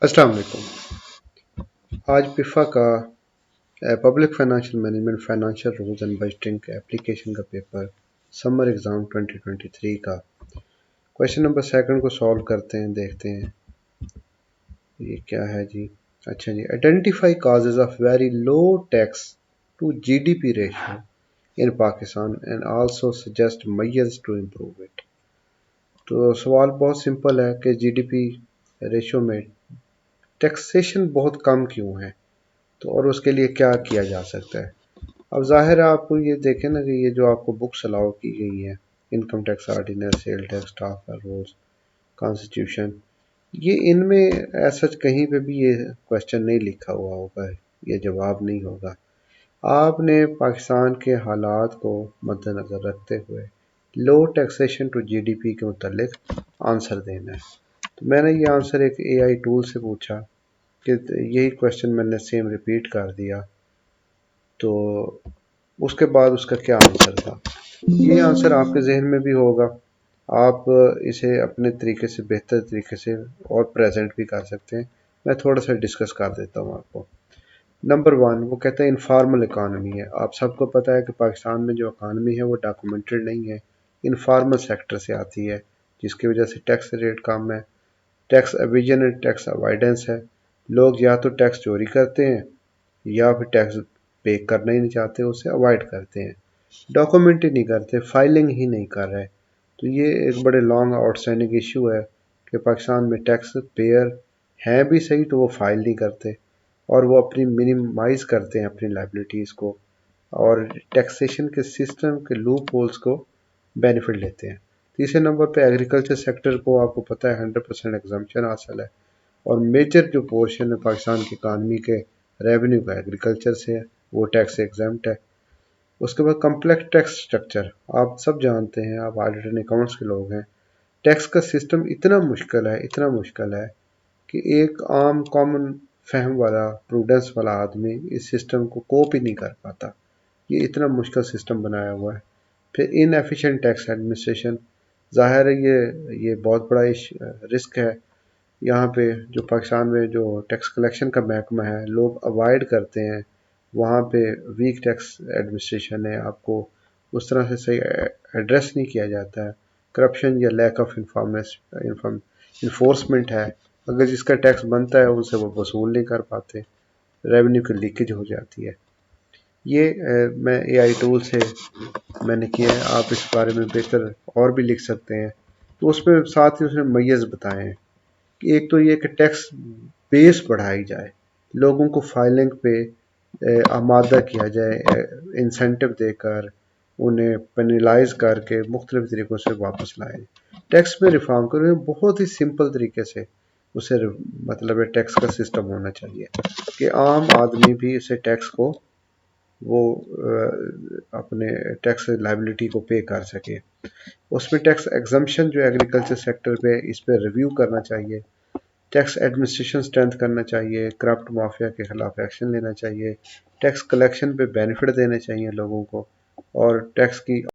अस्सलाम वालेकुम। आज पिफा का public financial management financial rules and budgeting के एप्लीकेशन का पेपर समर एग्ज़ाम 2023 का क्वेश्चन नंबर सेकंड को सॉल्व करते हैं। देखते हैं ये क्या है जी। अच्छा जी, identify causes of very low tax to GDP ratio in Pakistan and also suggest measures to improve it. तो सवाल बहुत सिंपल है कि जीडीपी रेशियो में टैक्सेशन बहुत कम क्यों है, तो और उसके लिए क्या किया जा सकता है। अब ज़ाहिर है आप ये देखें ना कि ये जो आपको बुक्स अलाउ की गई है, income tax ordinance, sale tax, staff rules, constitution, ये इनमें ऐसा कहीं पे भी ये क्वेश्चन नहीं लिखा हुआ होगा, ये जवाब नहीं होगा। आपने पाकिस्तान के हालात को मद्देनज़र रखते हुए लो टैक्सेशन टू जीडीपी के मुतल्लिक आंसर देना है। तो मैंने ये आंसर एक एआई टूल से पूछा कि यही क्वेश्चन मैंने सेम रिपीट कर दिया, तो उसके बाद उसका क्या आंसर था। ये आंसर आपके जहन में भी होगा, आप इसे अपने तरीके से बेहतर तरीके से और प्रेजेंट भी कर सकते हैं। मैं थोड़ा सा डिस्कस कर देता हूँ आपको। नंबर वन, वो कहते हैं इनफॉर्मल इकानमी है। आप सबको पता है कि पाकिस्तान में जो इकानमी है वो डॉक्यूमेंटेड नहीं है, इनफॉर्मल सेक्टर से आती है, जिसकी वजह से टैक्स रेट कम है, tax Avision and tax avoidance है। लोग या तो टैक्स चोरी करते हैं या फिर टैक्स पे करना ही नहीं चाहते, उससे अवॉइड करते हैं, डॉक्यूमेंट ही नहीं करते, फाइलिंग ही नहीं कर रहे। तो ये एक बड़े लॉन्ग आउटस्टैंडिंग इशू है कि पाकिस्तान में टैक्स पेयर हैं भी सही तो वो फाइल नहीं करते, और वो अपनी मिनिमाइज करते हैं अपनी लाइबिलिटीज़ को, और टैक्सेशन के सिस्टम के लूप होल्स को बेनिफिट लेते हैं। तीसरे नंबर पे एग्रीकल्चर सेक्टर को आपको पता है 100% एग्जम्पशन हासिल है, और मेजर जो पोर्शन है पाकिस्तान की इकानमी के रेवेन्यू का एग्रीकल्चर से है, वो टैक्स एग्जम्प्ट है। उसके बाद कम्प्लेक्स टैक्स स्ट्रक्चर, आप सब जानते हैं, आप ऑडिट एंड अकाउंट्स के लोग हैं। टैक्स का सिस्टम इतना मुश्किल है, इतना मुश्किल है कि एक आम कॉमन फहम वाला प्रूडेंस वाला आदमी इस सिस्टम को कोप ही नहीं कर पाता। ये इतना मुश्किल सिस्टम बनाया हुआ है। फिर इनएफिशिएंट टैक्स एडमिनिस्ट्रेशन, ज़ाहिर है ये बहुत बड़ा रिस्क है। यहाँ पे जो पाकिस्तान में जो टैक्स कलेक्शन का महकमा है, लोग अवॉइड करते हैं, वहाँ पे वीक टैक्स एडमिनिस्ट्रेशन है, आपको उस तरह से सही एड्रेस नहीं किया जाता है। करप्शन या लैक ऑफ इन्फोर्समेंट है, अगर जिसका टैक्स बनता है उनसे वो वसूल नहीं कर पाते, रेवेन्यू की लीकेज हो जाती है। ये मैं एआई टूल से मैंने किया है, आप इस बारे में बेहतर और भी लिख सकते हैं। तो उसमें साथ ही उसने मैयर्स बताए हैं कि एक तो ये कि टैक्स बेस बढ़ाई जाए, लोगों को फाइलिंग पे आमादा किया जाए, इंसेंटिव देकर उन्हें पेनलाइज करके मुख्तलिफ तरीक़ों से वापस लाए। टैक्स में रिफॉर्म करें, बहुत ही सिंपल तरीके से उसे मतलब टैक्स का सिस्टम होना चाहिए कि आम आदमी भी इसे टैक्स को वो अपने टैक्स लाइबिलिटी को पे कर सके। उसमें टैक्स एग्जम्पशन जो एग्रीकल्चर सेक्टर पे, इस पे रिव्यू करना चाहिए, टैक्स एडमिनिस्ट्रेशन स्ट्रेंथ करना चाहिए, करप्ट माफिया के खिलाफ एक्शन लेना चाहिए, टैक्स कलेक्शन पे बेनिफिट देने चाहिए लोगों को, और टैक्स की